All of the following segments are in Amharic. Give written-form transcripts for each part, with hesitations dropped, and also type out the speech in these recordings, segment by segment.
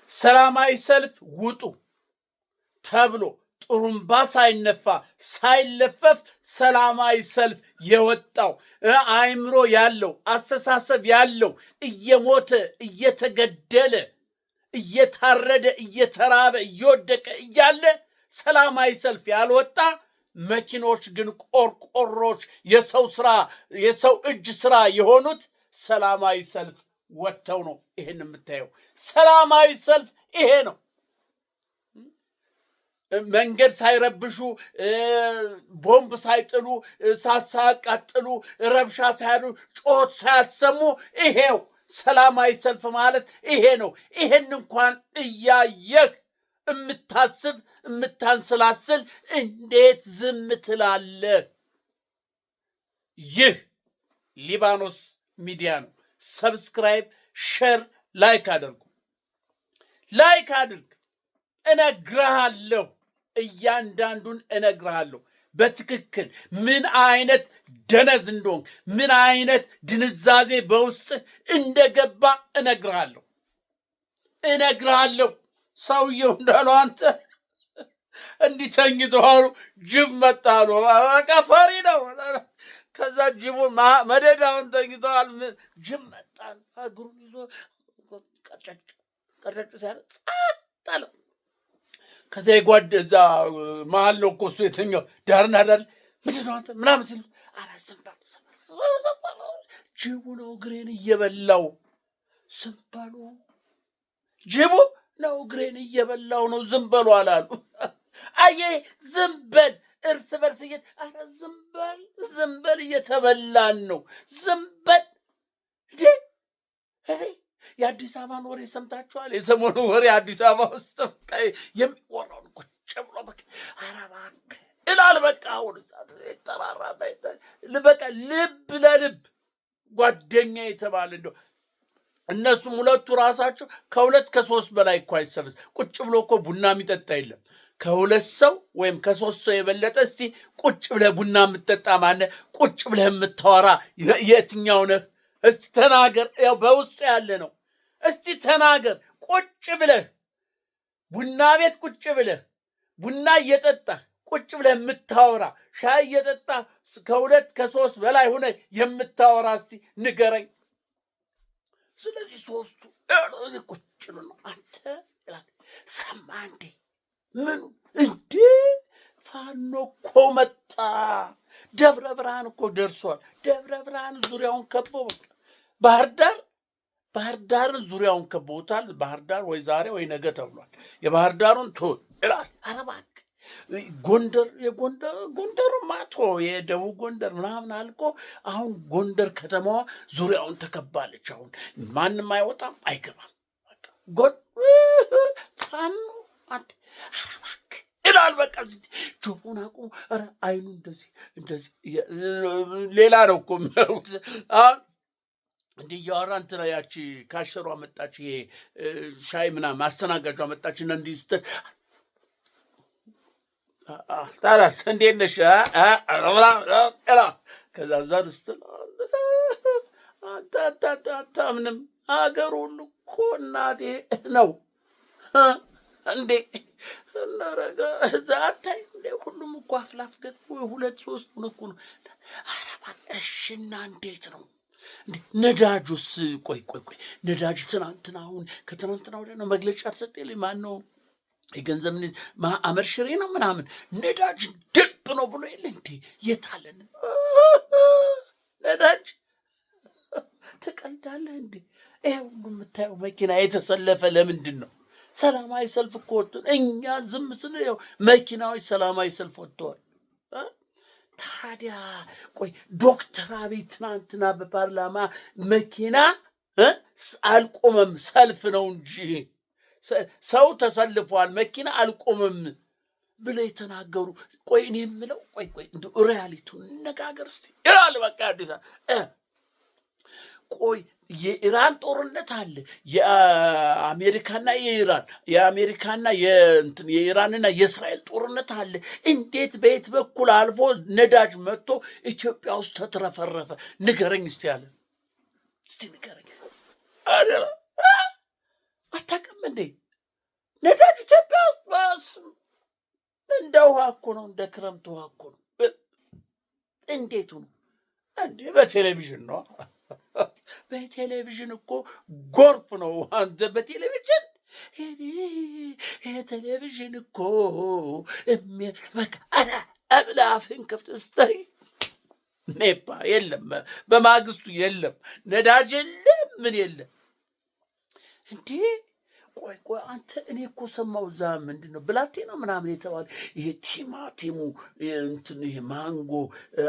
ሰላማዊ ሰልፍ ውጡ ተብሎ ጥሩምባ ሳይነፋ ሳይለፈፍ ሰላማዊ ሰልፍ የወጣው አእምሮ ያለው አስተሳሰብ ያለው እየሞተ እየተገደለ እየታረደ እየተራበ እየወደቀ እያለ ሰላማዊ ሰልፍ ያልወጣ መኪኖች ግን ቆርቆሮች የሰው እጅ ስራ የሆኑት ሰላማዊ ሰልፍ ወጥተው ነው። ይሄን የምታየው ሰላማዊ ሰልፍ ይሄ ነው። መንገድ ሳይረብሹ ቦምብ ሳይጥሉ እሳት ሳያቃጥሉ ረብሻ ሳያሉ ጮት ሳያሰሙ ይሄው ሰላማዊ ሰልፍ ማለት ይሄ ነው። ይሄን እንኳን እያየህ የምታስብ የምታንሰላስል እንዴት ዝም ትላለህ? ይህ ሊባኖስ ሚዲያ ነው። ሰብስክራይብ፣ ሼር፣ ላይክ አድርጉ። ላይክ አድርግ። እነግርሃለሁ፣ እያንዳንዱን እነግርሃለሁ በትክክል ምን አይነት ደነዝ እንደሆንክ ምን አይነት ድንዛዜ በውስጥ እንደገባ እነግርሃለሁ። ሰውየው እንዳለው አንተ እንዲህ ተኝተዋሉ፣ ጅብ መጣሉ። በቃ ፈሪ ነው። ከዛ ጅቡ መደዳውን ተኝተዋል። ጅብ መጣል እግሩን ይዞ ቀጨጭ ሲያለ ጸጥ አለው። ከዛ የጓድ እዛ መሀል ነው እኮ እሱ የተኛው ዳርና ዳር ምንድን ነው አንተ ምናምን ሲሉ አላስንባሉ። ጅቡ ነው እግሬን እየበላው ስንባሉ ጅቡ ነው እግሬን እየበላው ነው ዝም በሉ አላሉ። አየህ ዝም በል እርስ በርስ አረ ዝም በል እየተበላን ነው። ዝም በል የአዲስ አበባን ወሬ ሰምታችኋል? የሰሞኑ ወሬ አዲስ አበባ ውስጥ የሚወራውን ቁጭ ብሎ በቃ ኧረ እባክህ ይላል። በቃ አሁን ተራራ በቃ ልብ ለልብ ጓደኛ የተባለ እንደው እነሱም ሁለቱ ራሳቸው ከሁለት ከሶስት በላይ እኮ አይሰበስ ቁጭ ብሎ እኮ ቡና የሚጠጣ የለም። ከሁለት ሰው ወይም ከሶስት ሰው የበለጠ እስቲ ቁጭ ብለህ ቡና የምትጠጣ ማነህ? ቁጭ ብለህ የምታወራ የትኛው ነህ? እስቲ ተናገር። ያው በውስጡ ያለ ነው። እስቲ ተናገር። ቁጭ ብለህ ቡና ቤት ቁጭ ብለህ ቡና እየጠጣህ ቁጭ ብለህ የምታወራ ሻይ እየጠጣህ ከሁለት ከሶስት በላይ ሆነ የምታወራ እስቲ ንገረኝ። ስለዚህ ሶስቱ ቁጭ ብሎ አንተ ሰማ እንዴ? ምን እንዴ? ፋኖ እኮ መጣ። ደብረ ብርሃን እኮ ደርሷል። ደብረ ብርሃን ዙሪያውን ከበው ባህር ዳርን ዙሪያውን ከበውታል። ባህር ዳር ወይ ዛሬ ወይ ነገ ተብሏል። የባህር ዳሩን ይላል። ኧረ እባክህ ጎንደሩማ የደቡብ ጎንደር ምናምን አልቆ አሁን ጎንደር ከተማዋ ዙሪያውን ተከባለች። አሁን ማንም አይወጣም አይገባም። ፋኖ አንተ ኧረ እባክህ ይላል። በቃ ጆሮውን አቁሞ ኧረ አይኑ እንደዚህ ሌላ ነው እኮ የሚያዩት። እንዲህ እያወራ እንትና ያቺ ካሸሯ መጣች፣ ይሄ ሻይ ምናምን አስተናጋጇ መጣች እና እንዲህ ስትል ታዲያስ እንዴት ነሽ? ከዛ ዛር ስትል አታምንም። አገር ሁሉ እኮ እናቴ ነው እንዴ እናረጋ እዛ አታይ እንዴ ሁሉም እኮ አፍላፍ ገጥ ሁለት ሶስት እኮ ነው። ኧረ እባክህ እሺና እንዴት ነው እንዴ ነዳጁስ? ቆይ ነዳጅ ትናንትና አሁን ከትናንትና ወዲያ ነው መግለጫ ተሰጠልኝ። ማን ነው የገንዘብ አመር ሽሬ ነው ምናምን ነዳጅ ድብ ነው ብሎ የለ እንዴ? የታለን ነዳጅ? ትቀልዳለህ እንዴ? ይሄ ሁሉ የምታየው መኪና የተሰለፈ ለምንድን ነው? ሰላማዊ ሰልፍ እኮ ወጥቶ እኛ ዝም ስንል ያው መኪናዎች ሰላማዊ ሰልፍ ወጥተዋል። ታዲያ ቆይ ዶክተር አብይ ትናንትና በፓርላማ መኪና አልቆመም ሰልፍ ነው እንጂ ሰው ተሰልፏል መኪና አልቆመም ብለው የተናገሩ። ቆይ እኔ የምለው ቆይ እንደው ሪያሊቲውን እንነጋገር እስቲ ይላል። በቃ አዲስ ቆይ የኢራን ጦርነት አለ፣ የአሜሪካና የኢራንና የእስራኤል ጦርነት አለ። እንዴት በየት በኩል አልፎ ነዳጅ መጥቶ ኢትዮጵያ ውስጥ ተትረፈረፈ? ንገረኝ እስቲ አለ። እስቲ ንገረኝ። አታውቅም እንዴ? ነዳጅ ኢትዮጵያ ውስጥ እንደ ውሃ እኮ ነው፣ እንደ ክረምት ውሃ እኮ ነው። እንዴት ነው እንዴ? በቴሌቪዥን ነው። በቴሌቪዥን እኮ ጎርፍ ነው። አንተ በቴሌቪዥን ቴሌቪዥን እኮ በቃ አፍህን ከፍተህ ስታይ ኔፓ የለም፣ በማግስቱ የለም፣ ነዳጅ የለም፣ ምን የለም እንዴ? ቆይ አንተ እኔ እኮ ሰማው እዛ ምንድን ነው ብላቴ ነው ምናምን የተባለ ይሄ ቲማቲሙ እንትን ይሄ ማንጎ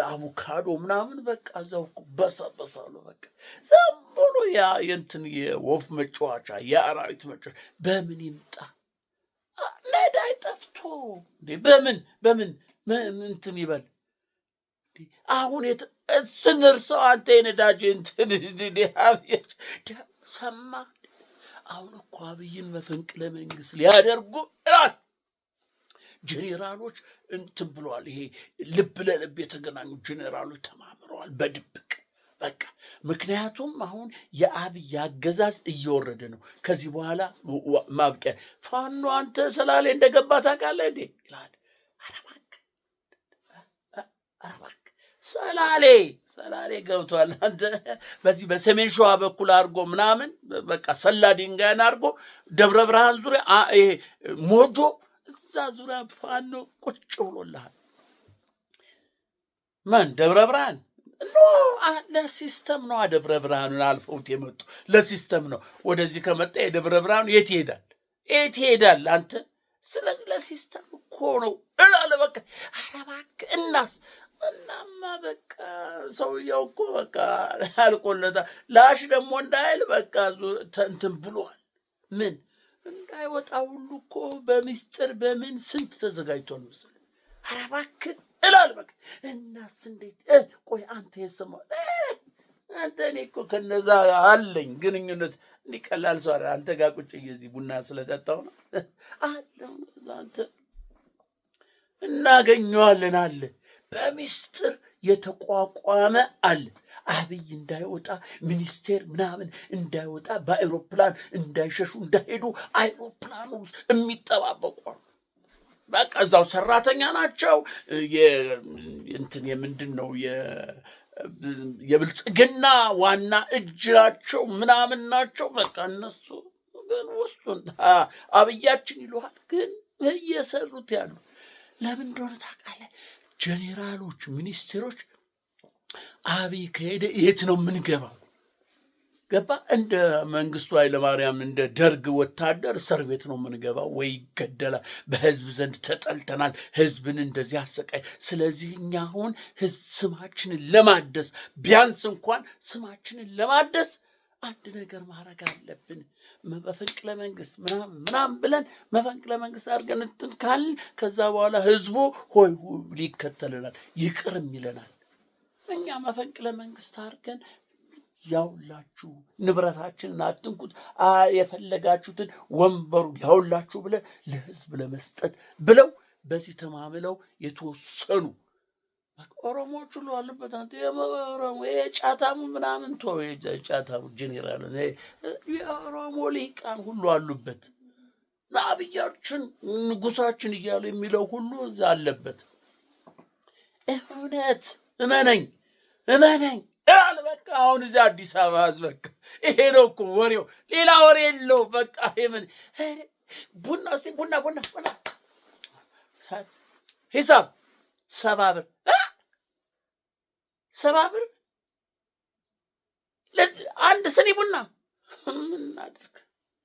አቮካዶ ምናምን በቃ እዛው በሰበሳሉ። በቃ ዝም ብሎ ያ የእንትን የወፍ መጫወቻ የአራዊት መጫወቻ በምን ይምጣ? ነዳጅ ጠፍቶ በምን እንትን ይበል? አሁን ስንርሰው አንተ የነዳጅ እንትን ሰማ። አሁን እኮ አብይን መፈንቅለ መንግስት ሊያደርጉ ጄኔራሎች እንትን ብለዋል። ይሄ ልብ ለልብ የተገናኙ ጄኔራሎች ተማምረዋል በድብቅ በቃ። ምክንያቱም አሁን የአብይ አገዛዝ እየወረደ ነው። ከዚህ በኋላ ማብቂያ ፋኖ አንተ ሰላሌ እንደገባ ታውቃለህ እንዴ ይላል። አረባክ ሰላሌ ገብቷል። አንተ በዚህ በሰሜን ሸዋ በኩል አድርጎ ምናምን በቃ ሰላ ድንጋይን አድርጎ ደብረ ብርሃን ዙሪያ ይሄ ሞጆ እዛ ዙሪያ ፋኖ ቁጭ ብሎልሃል። ማን ደብረ ብርሃን ለሲስተም ነው። ደብረ ብርሃኑን አልፈውት የመጡ ለሲስተም ነው። ወደዚህ ከመጣ የደብረ ብርሃኑ የት ይሄዳል አንተ? ስለዚህ ለሲስተም እኮ ነው እላለ በቃ። እባክህ እናማ በቃ ሰውየው እኮ በቃ አልቆለታል። ላሽ ደግሞ እንዳይል በቃ እንትን ብሏል። ምን እንዳይወጣ ሁሉ እኮ በሚስጥር በምን ስንት ተዘጋጅቷል መሰለህ። ኧረ እባክህ እላል በቃ። እናስ እንዴት ቆይ አንተ የሰማው አንተ እኔ እኮ ከነዛ አለኝ ግንኙነት እንዲህ ቀላል ሰው አንተ ጋር ቁጭ እዚህ ቡና ስለጠጣው ነው አለው። አንተ እናገኘዋለን አለ በሚስጥር የተቋቋመ አለ። አብይ እንዳይወጣ ሚኒስቴር ምናምን እንዳይወጣ በአይሮፕላን እንዳይሸሹ እንዳይሄዱ አይሮፕላኑ ውስጥ የሚጠባበቁ በቃ እዛው ሰራተኛ ናቸው። እንትን የምንድን ነው የብልጽግና ዋና እጅ ናቸው ምናምን ናቸው። በቃ እነሱ ግን ውስጡን አብያችን ይሉሃል። ግን እየሰሩት ያሉ ለምን እንደሆነ ታውቃለህ? ጄኔራሎች ሚኒስቴሮች አብይ ከሄደ የት ነው የምንገባው? ገባ እንደ መንግስቱ ኃይለማርያም እንደ ደርግ ወታደር እስር ቤት ነው የምንገባው፣ ወይ ይገደላል። በህዝብ ዘንድ ተጠልተናል፣ ህዝብን እንደዚህ አሰቃይ። ስለዚህ እኛ አሁን ስማችንን ለማደስ ቢያንስ እንኳን ስማችንን ለማደስ አንድ ነገር ማድረግ አለብን። መፈንቅለ መንግስት ምናምን ብለን መፈንቅለ መንግስት አድርገን እንትን ካልን ከዛ በኋላ ህዝቡ ሆይ ሊከተልናል፣ ይቅርም ይለናል። እኛ መፈንቅለ መንግስት አድርገን ያውላችሁ ንብረታችንን አትንኩት፣ የፈለጋችሁትን ወንበሩ ያውላችሁ ብለን ለህዝብ ለመስጠት ብለው በዚህ ተማምለው የተወሰኑ ኦሮሞዎች ሁሉ አሉበት። አንተ የኦሮሞ የጫታሙ ምናምን ጫታሙ ጄኔራል የኦሮሞ ሊቃን ሁሉ አሉበት። አብያችን ንጉሳችን እያሉ የሚለው ሁሉ እዛ አለበት። እውነት እመነኝ ያለ በቃ አሁን እዚህ አዲስ አበባ ህዝብ በቃ ይሄ ነው እኮ ወሬው፣ ሌላ ወሬ የለው። በቃ ምን ቡና ሂሳብ 7 ብር ለዚህ አንድ ስኒ ቡና። ምን አድርግ?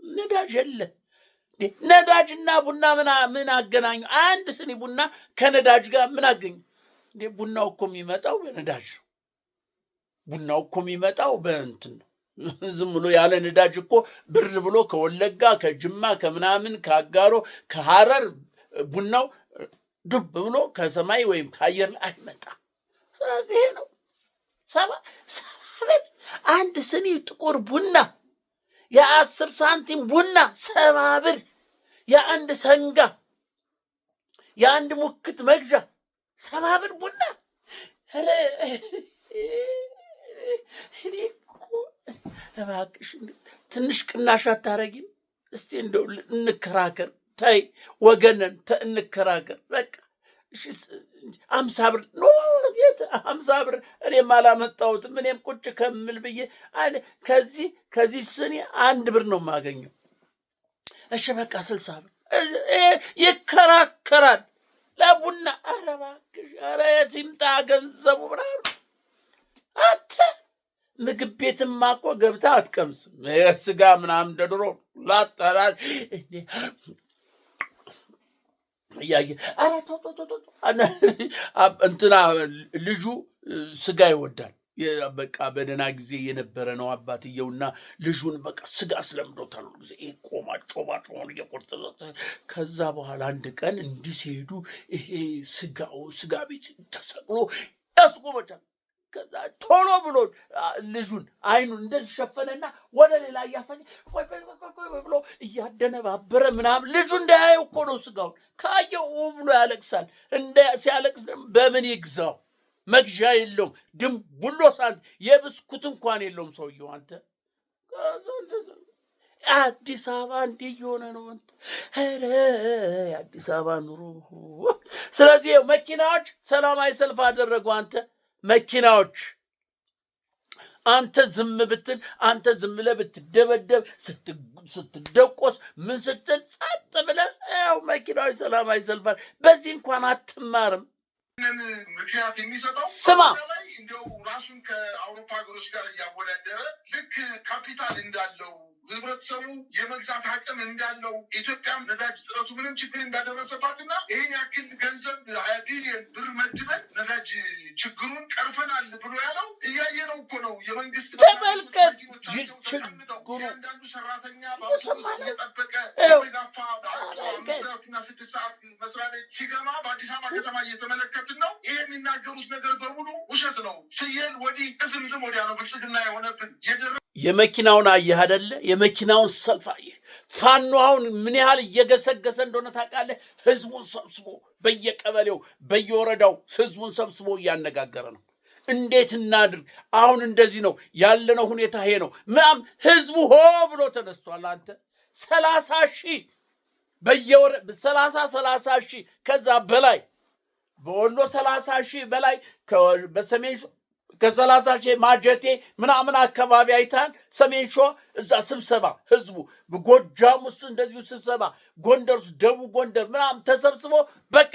ነዳጅ የለ። ነዳጅና ቡና ምን አገናኙ? አንድ ስኒ ቡና ከነዳጅ ጋር ምን አገኘ? ቡናው እኮ የሚመጣው በነዳጅ ነው። ቡናው እኮ የሚመጣው በእንትን ነው። ዝም ብሎ ያለ ነዳጅ እኮ ብር ብሎ ከወለጋ ከጅማ ከምናምን ከአጋሮ ከሐረር ቡናው ዱብ ብሎ ከሰማይ ወይም ከአየር ላይ አይመጣም። ስለዚህ ይሄ ነው 7 ብር አንድ ስኒ ጥቁር ቡና፣ የ10 ሳንቲም ቡና 7 ብር፣ የአንድ ሰንጋ የአንድ ሙክት መግዣ 7 ብር ቡና። እኔ እኮ እባክሽ ትንሽ ቅናሽ አታረጊም? እስቲ እንደው እንከራከር። ታይ ወገነን እንከራከር በቃ። እሺ 50 ብር ኖ የት 50 ብር እኔም አላመጣሁትም። እኔም ቁጭ ከምል ብዬ ከዚህ ስኒ 1 ብር ነው የማገኘው። እሺ በቃ 60 ብር ይከራከራል ለቡና። ኧረ እባክሽ ኧረ የት ይምጣ ገንዘቡ ምናምን። አንተ ምግብ ቤትማ እኮ ገብታ አትቀምስም። ስጋ ምናምን እንደ ድሮ ላጠራል እያየ ኧረ ተው እንትና ልጁ ስጋ ይወዳል። በቃ በደህና ጊዜ የነበረ ነው አባትየውና ልጁን በቃ ስጋ ስለምዶታል። ጊዜ ቆማ ጮባጮን እየቆርጠለት። ከዛ በኋላ አንድ ቀን እንዲህ ሲሄዱ ይሄ ስጋ ቤት ተሰቅሎ ያስቆመቻል። ከዛ ቶሎ ብሎ ልጁን አይኑን እንደዚህ ሸፈነና ወደ ሌላ እያሳየ ቆይ ብሎ እያደነባበረ ምናምን ልጁ እንዳያየው እኮ ነው ስጋውን። ካየው ብሎ ያለቅሳል። ሲያለቅስ በምን ይግዛው? መግዣ የለውም። ድንቡሎ ሳንት የብስኩት እንኳን የለውም ሰውየው። አንተ አዲስ አበባ እንዲህ እየሆነ ነው። አንተ ኧረ የአዲስ አበባ ኑሮ። ስለዚህ መኪናዎች ሰላማዊ ሰልፍ አደረጉ። አንተ መኪናዎች አንተ ዝም ብትል፣ አንተ ዝም ብለህ ብትደበደብ፣ ስትደቆስ ምን ስትል ጸጥ ብለህ ያው መኪናዎች ሰላማዊ ሰልፍ። በዚህ እንኳን አትማርም። ምክንያት የሚሰጠው ስማ እንደው ራሱን ከአውሮፓ ሀገሮች ጋር እያወዳደረ ልክ ካፒታል እንዳለው ህብረተሰቡ የመግዛት አቅም እንዳለው ኢትዮጵያም ነዳጅ ጥረቱ ምንም ችግር እንዳደረሰባትና ይህን ያክል ገንዘብ 20 ቢሊዮን ብር መድበን ነዳጅ ችግሩን ቀርፈናል ብሎ ያለው እያየነው እኮ ነው። የመንግስት ተመልከት ችግሩ አንዳንዱ ሰራተኛ እየጠበቀ ጋፋ 5 ሰዓት መስሪያ ቤት ሲገባ በአዲስ አበባ ከተማ እየተመለከትን ነው። ይሄ የሚናገሩት ነገር በሙሉ ውሸት ነው። ፍየል ወዲህ ዝምዝም ወዲያ ነው ብልጽግና የሆነብን። የመኪናውን አየህ አይደለ? የመኪናውን ሰልፍ አየህ። ፋኖ አሁን ምን ያህል እየገሰገሰ እንደሆነ ታውቃለህ? ህዝቡን ሰብስቦ በየቀበሌው በየወረዳው ህዝቡን ሰብስቦ እያነጋገረ ነው። እንዴት እናድርግ? አሁን እንደዚህ ነው ያለነው ሁኔታ ይሄ ነው ምናምን። ህዝቡ ሆ ብሎ ተነስቷል። አንተ 30 ሺህ በየወረዳ 30 ሺህ ከዛ በላይ በወሎ 30 ሺህ በላይ በሰሜን ከ30 ሺህ ማጀቴ ምናምን አካባቢ አይታል። ሰሜን ሸዋ እዛ ስብሰባ ህዝቡ ጎጃም ውስጥ እንደዚሁ ስብሰባ፣ ጎንደር ውስጥ ደቡብ ጎንደር ምናምን ተሰብስቦ በቃ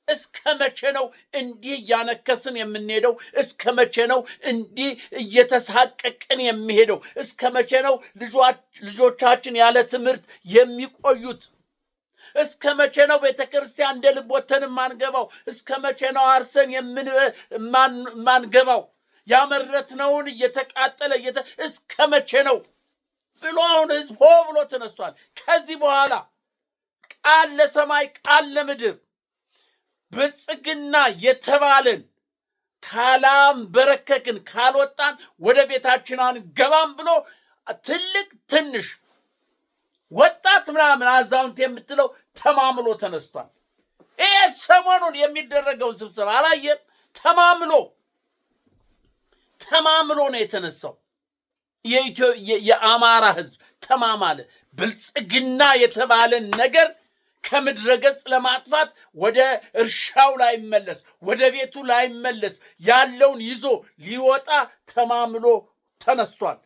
እስከ መቼ ነው እንዲህ እያነከስን የምንሄደው? እስከ መቼ ነው እንዲህ እየተሳቀቅን የሚሄደው? እስከ መቼ ነው ልጆቻችን ያለ ትምህርት የሚቆዩት? እስከ መቼ ነው ቤተክርስቲያን እንደ ልብ ወተን ማንገባው? እስከ መቼ ነው አርሰን ማንገባው? ያመረትነውን እየተቃጠለ እስከ መቼ ነው ብሎ አሁን ህዝብ ሆ ብሎ ተነስቷል። ከዚህ በኋላ ቃል ለሰማይ ቃል ለምድር ብልጽግና የተባለን ካላንበረከክን ካልወጣን ወደ ቤታችን አንገባም ብሎ ትልቅ ትንሽ ወጣት ምናምን አዛውንት የምትለው ተማምሎ ተነስቷል። ይሄ ሰሞኑን የሚደረገውን ስብሰባ አላየም? ተማምሎ ነው የተነሳው። የአማራ ህዝብ ተማማለ። ብልጽግና የተባለን ነገር ከምድረ ገጽ ለማጥፋት ወደ እርሻው ላይመለስ፣ ወደ ቤቱ ላይመለስ ያለውን ይዞ ሊወጣ ተማምሎ ተነስቷል።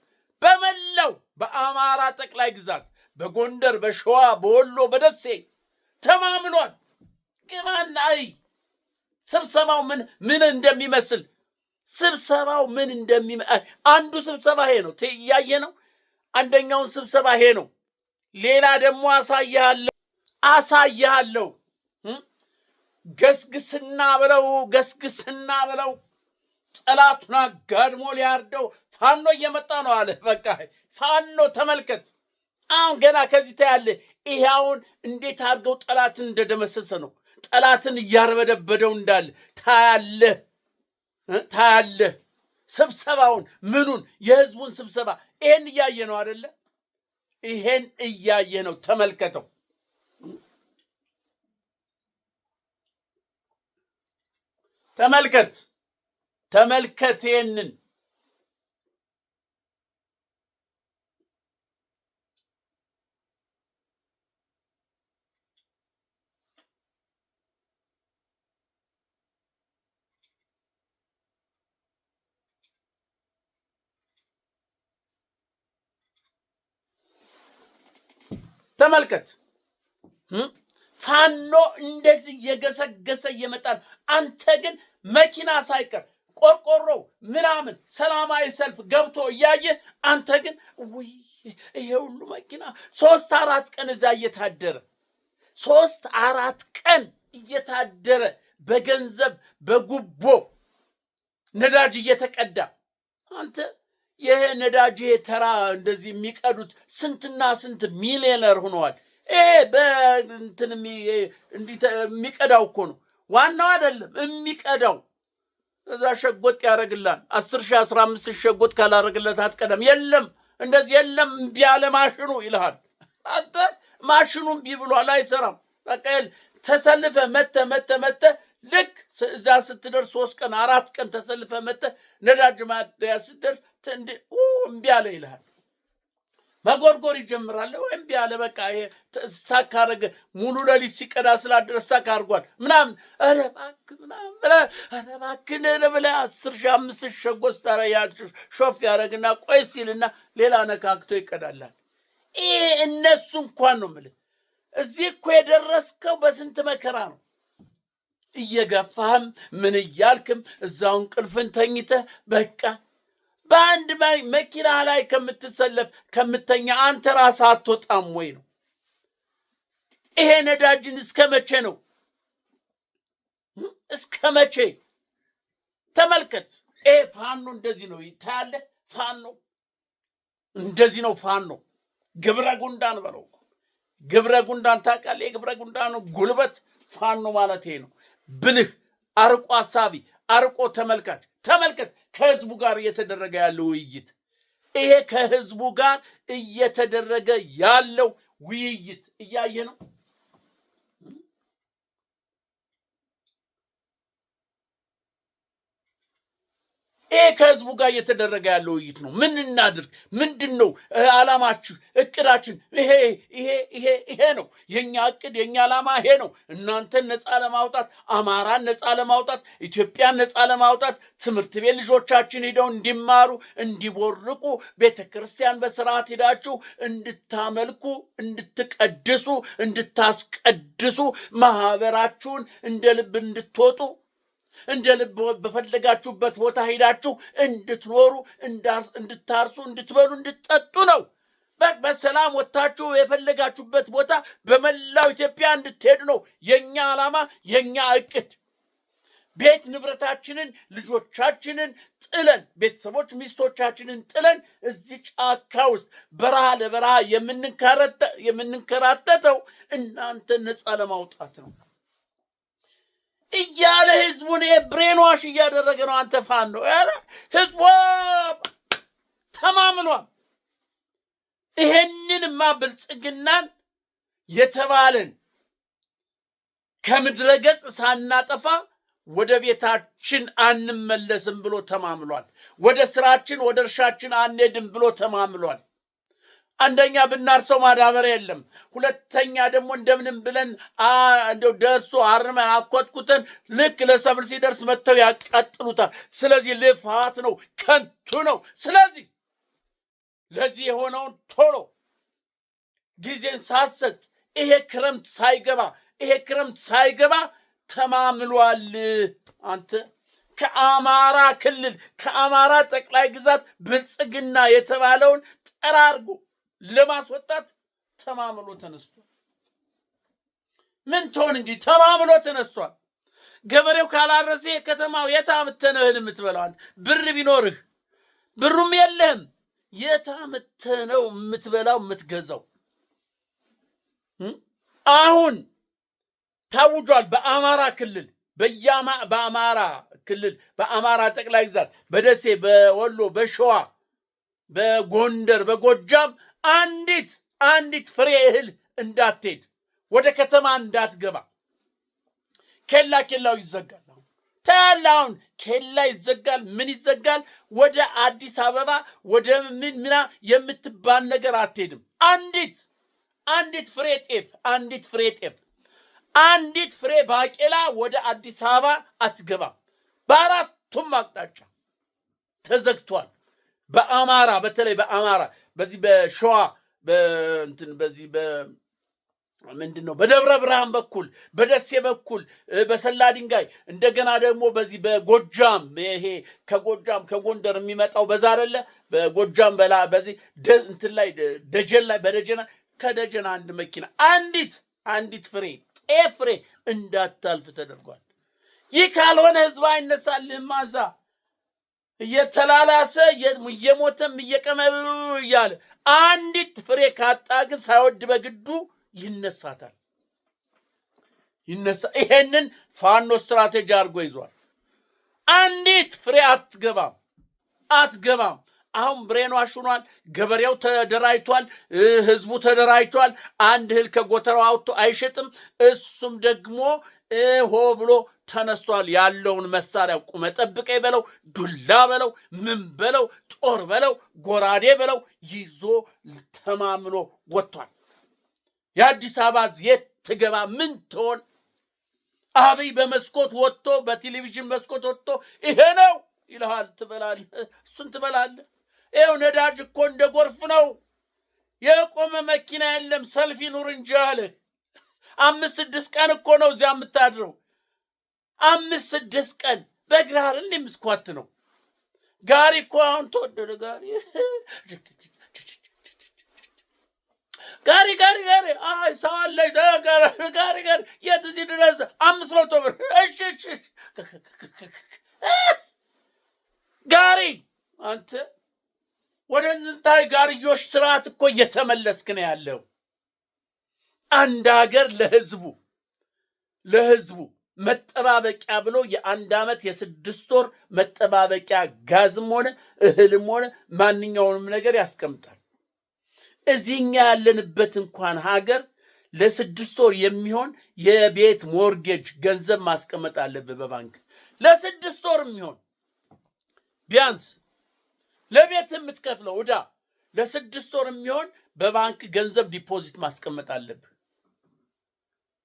በመላው በአማራ ጠቅላይ ግዛት በጎንደር፣ በሸዋ፣ በወሎ፣ በደሴ ተማምሏል። ግባና ስብሰባው ምን እንደሚመስል አንዱ ስብሰባ ይሄ ነው እያየ ነው። አንደኛውን ስብሰባ ይሄ ነው። ሌላ ደግሞ አሳያለሁ። ገስግስና ብለው ጠላቱን አጋድሞ ሊያርደው ፋኖ እየመጣ ነው አለ። በቃ ፋኖ ተመልከት። አሁን ገና ከዚህ ታያለ። ይሄ አሁን እንዴት አድርገው ጠላትን እንደደመሰሰ ነው። ጠላትን እያርበደበደው እንዳለ ታያለህ። ስብሰባውን ምኑን የህዝቡን ስብሰባ ይሄን እያየ ነው አይደለ? ይሄን እያየ ነው። ተመልከተው። ተመልከት ይሄንን ተመልከት። ፋኖ እንደዚህ የገሰገሰ ይመጣል። አንተ ግን መኪና ሳይቀር ቆርቆሮ ምናምን ሰላማዊ ሰልፍ ገብቶ እያየ አንተ ግን ወይ ይሄ ሁሉ መኪና 3-4 ቀን እዛ እየታደረ 3-4 ቀን እየታደረ በገንዘብ በጉቦ ነዳጅ እየተቀዳ አንተ ይሄ ነዳጅ ተራ እንደዚህ የሚቀዱት ስንትና ስንት ሚሊዮነር ሆነዋል። ይሄ በእንትን የሚቀዳው እኮ ነው ዋናው አይደለም የሚቀዳው። እዛ ሸጎጥ ያደርግላል 10,000 15,000 ሸጎጥ ካላደረግለት አትቀደም። የለም እንደዚህ የለም እምቢ አለ ማሽኑ ይልሃል። አንተ ማሽኑ እምቢ ብሏል አይሰራም። በቃ ተሰልፈ መተ ልክ እዛ ስትደርስ 3 ቀን 4 ቀን ተሰልፈ መተ ነዳጅ ማደያ ስትደርስ እምቢ አለ ይልሃል። መጎርጎር ይጀምራል። ወይ እምቢ አለ በቃ ይሄ ስታክ አደረገ። ሙሉ ሌሊት ሲቀዳ ስላደረ ስታክ አድርጓል ምናምን። ኧረ እባክህ ምናምን ብለህ 10,000 5,000 ሸጎጥ ሾፍ ያደረግና ቆይ ሲልና ሌላ ነካክቶ ይቀዳላል። ይሄ እነሱ እንኳን ነው የምልህ። እዚህ እኮ የደረስከው በስንት መከራ ነው። እየገፋህም ምን እያልክም እዛው እንቅልፍን ተኝተህ በቃ በአንድ መኪና ላይ ከምትሰለፍ ከምተኛ አንተ ራስህ አትወጣም ወይ ነው? ይሄ ነዳጅን እስከ መቼ ነው? እስከ መቼ? ተመልከት። ይሄ ፋኖ እንደዚህ ነው ይታያለህ። ፋኖ እንደዚህ ነው። ፋኖ ግብረ ጉንዳን በለው። ግብረ ጉንዳን ታውቃለህ? የግብረ ጉንዳን ጉልበት ፋኖ ማለት ይሄ ነው። ብልህ፣ አርቆ አሳቢ፣ አርቆ ተመልካች። ተመልከት ከህዝቡ ጋር እየተደረገ ያለው ውይይት። ይሄ ከህዝቡ ጋር እየተደረገ ያለው ውይይት እያየ ነው። ይሄ ከህዝቡ ጋር እየተደረገ ያለው ውይይት ነው። ምን እናድርግ? ምንድነው ዓላማችሁ? እቅዳችን ይሄ ነው። የኛ እቅድ የኛ ዓላማ ይሄ ነው። እናንተን ነፃ ለማውጣት፣ አማራን ነፃ ለማውጣት፣ ኢትዮጵያን ነፃ ለማውጣት፣ ትምህርት ቤት ልጆቻችን ሄደው እንዲማሩ፣ እንዲቦርቁ፣ ቤተክርስቲያን በስርዓት ሄዳችሁ እንድታመልኩ፣ እንድትቀድሱ፣ እንድታስቀድሱ፣ ማህበራችሁን እንደ ልብ እንድትወጡ፣ እንደ ልብ በፈለጋችሁበት ቦታ ሄዳችሁ እንድትኖሩ፣ እንድታርሱ፣ እንድትበሉ፣ እንድትጠጡ ነው። በሰላም ወጥታችሁ የፈለጋችሁበት ቦታ በመላው ኢትዮጵያ እንድትሄዱ ነው የኛ ዓላማ፣ የኛ እቅድ። ቤት ንብረታችንን፣ ልጆቻችንን ጥለን፣ ቤተሰቦች ሚስቶቻችንን ጥለን እዚህ ጫካ ውስጥ በረሃ ለበረሃ የምንከራተተው እናንተን ነፃ ለማውጣት ነው እያለ ህዝቡን ብሬንዋሽ እያደረገ ነው። አንተ ፋኖ ህዝቡ ተማምኗል። ይሄንንማ ብልጽግናን የተባለን ከምድረ ገጽ ሳናጠፋ ወደ ቤታችን አንመለስም ብሎ ተማምሏል። ወደ ስራችን ወደ እርሻችን አንሄድም ብሎ ተማምሏል። አንደኛ ብናርሰው ማዳበሪያ የለም። ሁለተኛ ደግሞ እንደምንም ብለን እንደው ደርሶ አርመን አኮትኩተን ልክ ለሰብል ሲደርስ መጥተው ያቃጥሉታል። ስለዚህ ልፋት ነው፣ ከንቱ ነው። ስለዚህ ለዚህ የሆነውን ቶሎ ጊዜን ሳሰጥ ይሄ ክረምት ሳይገባ ተማምሏል። አንተ ከአማራ ክልል ከአማራ ጠቅላይ ግዛት ብልጽግና የተባለውን ጠራርጎ ለማስወጣት ተማምሎ ተነስቷል። ምን ትሆን እንጂ ተማምሎ ተነስቷል። ገበሬው ካላረሰ ከተማው የታምተነው እህል የምትበላው ብር ቢኖርህ ብሩም የለህም። የታምተነው የምትበላው የምትገዛው አሁን ታውጇል። በአማራ ክልል በአማራ ክልል በአማራ ጠቅላይ ግዛት በደሴ፣ በወሎ፣ በሸዋ፣ በጎንደር፣ በጎጃም አንዲት ፍሬ እህል እንዳትሄድ፣ ወደ ከተማ እንዳትገባ ኬላው ይዘጋል። ታላውን ኬላ ይዘጋል። ምን ይዘጋል? ወደ አዲስ አበባ ወደ ምና የምትባል ነገር አትሄድም። አንዲት ፍሬ ጤፍ፣ አንዲት ፍሬ ባቄላ ወደ አዲስ አበባ አትገባም። በአራቱም አቅጣጫ ተዘግቷል። በአማራ በተለይ በአማራ በዚህ በሸዋ በዚህ ምንድነው በደብረ ብርሃን በኩል በደሴ በኩል በሰላ ድንጋይ እንደገና ደግሞ በዚህ በጎጃም ይሄ ከጎጃም ከጎንደር የሚመጣው በዛ አይደለ በጎጃም በላ በዚህ እንትን ላይ ደጀን ላይ በደጀና ከደጀና አንድ መኪና አንዲት ፍሬ ፍሬ እንዳታልፍ ተደርጓል። ይህ ካልሆነ ህዝብ አይነሳልህም። ማዛ እየተላላሰ እየሞተም እየቀመሉ እያለ አንዲት ፍሬ ካጣ ግን ሳይወድ በግዱ ይነሳታል። ይሄንን ፋኖ ስትራቴጂ አድርጎ ይዟል። አንዲት ፍሬ አትገባም። አሁን ብሬንዋሽ ሆኗል። ገበሬው ተደራጅቷል፣ ህዝቡ ተደራጅቷል። አንድ እህል ከጎተራው አውጥቶ አይሸጥም። እሱም ደግሞ ሆ ብሎ ተነስቷል። ያለውን መሳሪያ ቁመ ጠብቀኝ በለው፣ ዱላ በለው፣ ምን በለው፣ ጦር በለው፣ ጎራዴ በለው ይዞ ተማምሎ ወጥቷል። የአዲስ አበባ የት ትገባ ምን ትሆን? አብይ በመስኮት ወጥቶ በቴሌቪዥን መስኮት ወጥቶ ይሄ ነው ይልሃል። ትበላለህ፣ እሱን ትበላለህ። ይኸው ነዳጅ እኮ እንደ ጎርፍ ነው። የቆመ መኪና የለም ሰልፍ ይኑር እንጂ አለህ። 5-6 ቀን እኮ ነው እዚያ የምታድረው። 5-6 ቀን በእግርህ አይደል የምትኳት ነው። ጋሪ እኮ አሁን ተወደደ። ጋሪ አይ ሰው አለ ጋሪ የት እዚህ ድረስ 500 ብር። እሺ ጋሪ አንተ ወደ እንታይ ጋርዮሽ ስርዓት እኮ እየተመለስክ ነው ያለው። አንድ ሀገር ለህዝቡ መጠባበቂያ ብሎ የ1 ዓመት የ6 ወር መጠባበቂያ ጋዝም ሆነ እህልም ሆነ ማንኛውንም ነገር ያስቀምጣል። እዚህኛ ያለንበት እንኳን ሀገር ለ6 ወር የሚሆን የቤት ሞርጌጅ ገንዘብ ማስቀመጥ አለብህ በባንክ ለ6 ወር የሚሆን ቢያንስ ለቤት የምትከፍለው ዕዳ ለ6 ወር የሚሆን በባንክ ገንዘብ ዲፖዚት ማስቀመጥ አለብህ።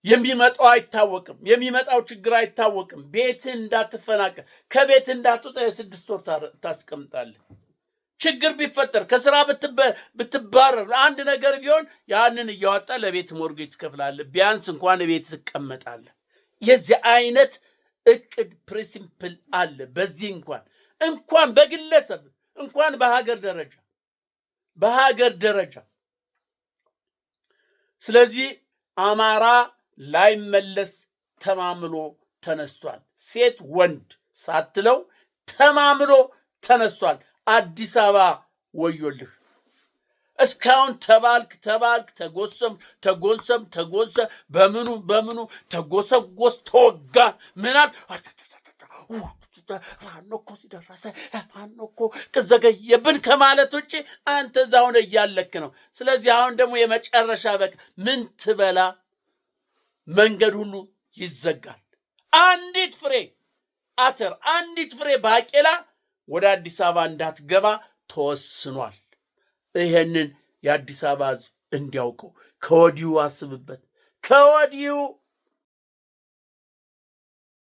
የሚመጣው አይታወቅም፣ የሚመጣው ችግር አይታወቅም። ቤትህ እንዳትፈናቀል ከቤት እንዳትወጣ የ6 ወር ታስቀምጣለህ። ችግር ቢፈጠር ከስራ ብትባረር አንድ ነገር ቢሆን ያንን እያወጣ ለቤት ሞርጌጅ ትከፍላለህ። ቢያንስ እንኳን ቤት ትቀመጣለህ። የዚህ አይነት እቅድ ፕሪንሲፕል አለ። በዚህ እንኳን በግለሰብ እንኳን በሀገር ደረጃ ስለዚህ አማራ ላይመለስ ተማምሎ ተነስቷል። ሴት ወንድ ሳትለው ተማምሎ ተነስቷል። አዲስ አበባ ወዮልህ። እስካሁን ተባልክ ተጎንሰም በምኑ ተጎሰጎስ ተወጋ ምናል ፋኖ እኮ ሲደረሰ ፋኖ እኮ ዘገየብን ከማለት ውጭ አንተ እዛው ነው እያለክ ነው። ስለዚህ አሁን ደግሞ የመጨረሻ በቃ ምን ትበላ መንገድ ሁሉ ይዘጋል። አንዲት ፍሬ አተር አንዲት ፍሬ ባቄላ ወደ አዲስ አበባ እንዳትገባ ተወስኗል። ይሄንን የአዲስ አበባ ህዝብ እንዲያውቀው ከወዲሁ አስብበት፣ ከወዲሁ